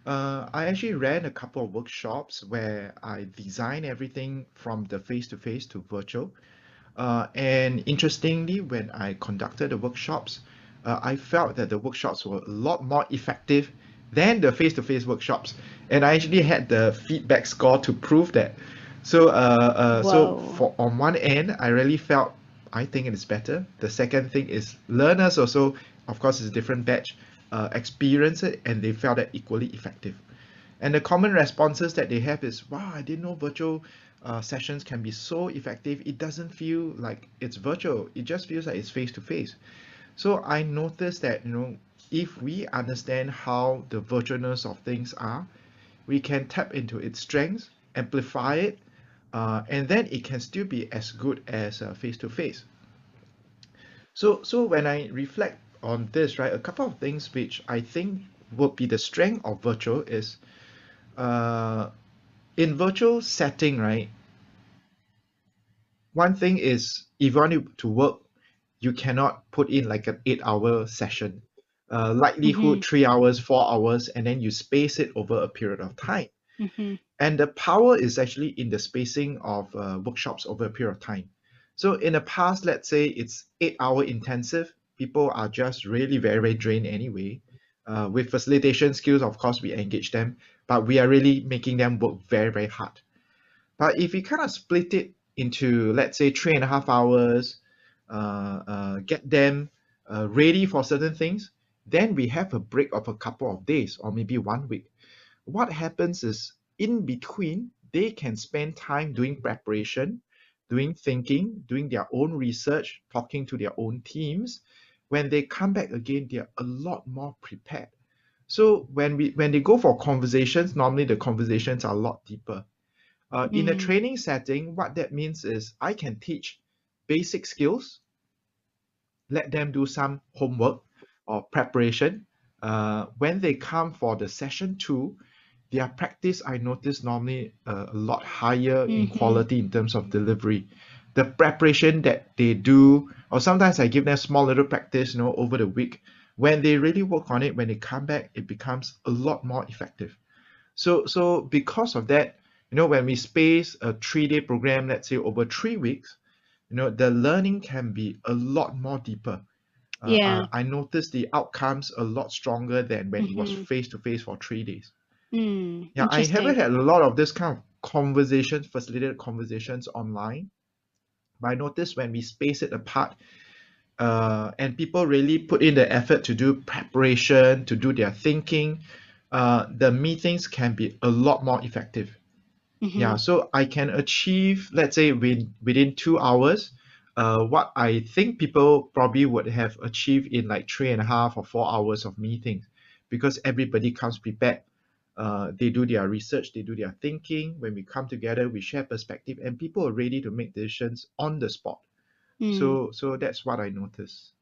I actually ran a couple of workshops where I designed everything from the face-to-face to virtual. And interestingly, when I conducted the workshops, I felt that the workshops were a lot more effective than the face-to-face workshops. And I actually had the feedback score to prove that. So Whoa. for on one end, I really felt I think it is better. The second thing is learners also, of course, it's a different batch, experience it and they felt that equally effective. And the common responses that they have is, wow, I didn't know virtual sessions can be so effective. It doesn't feel like it's virtual. It just feels like it's face to face. So I noticed that, if we understand how the virtualness of things are, we can tap into its strengths, amplify it, and then it can still be as good as face to face. So when I reflect on this, right, a couple of things which I think would be the strength of virtual is uh, in virtual setting, right, one thing is if you want it to work, you cannot put in like an 8 hour session. Mm-hmm. Likelihood 3 hours, 4 hours, and then you space it over a period of time. Mm-hmm. And the power is actually in the spacing of workshops over a period of time. So in the past, let's say it's 8 hour intensive, people are just really very, very drained anyway. With facilitation skills, of course, we engage them, but we are really making them work very, very hard. But if you kind of split it into, let's say, 3.5 hours, get them ready for certain things, then we have a break of a couple of days or maybe 1 week. What happens is in between, they can spend time doing preparation, doing thinking, doing their own research, talking to their own teams. When they come back again, they're a lot more prepared. So when they go for conversations, normally the conversations are a lot deeper. In a Mm. training setting, what that means is I can teach basic skills, let them do some homework or preparation. When they come for the session two, their practice I notice normally a lot higher in Mm-hmm. quality in terms of delivery. The preparation that they do, or sometimes I give them small little practice, over the week. When they really work on it, when they come back, it becomes a lot more effective. So because of that, when we space a 3 day program, let's say over 3 weeks, the learning can be a lot more deeper. Yeah. I noticed the outcomes a lot stronger than when it was Mm-hmm. face to face for 3 days. Yeah, I haven't Interesting. had a lot of this kind of conversations, facilitated conversations online, but I noticed when we space it apart, and people really put in the effort to do preparation, to do their thinking, the meetings can be a lot more effective. Mm-hmm. Yeah, so I can achieve, let's say, within 2 hours, what I think people probably would have achieved in like 3.5 or 4 hours of meetings, because everybody comes prepared. They do their research, they do their thinking. When we come together, we share perspective, and people are ready to make decisions on the spot. Mm. So that's what I noticed.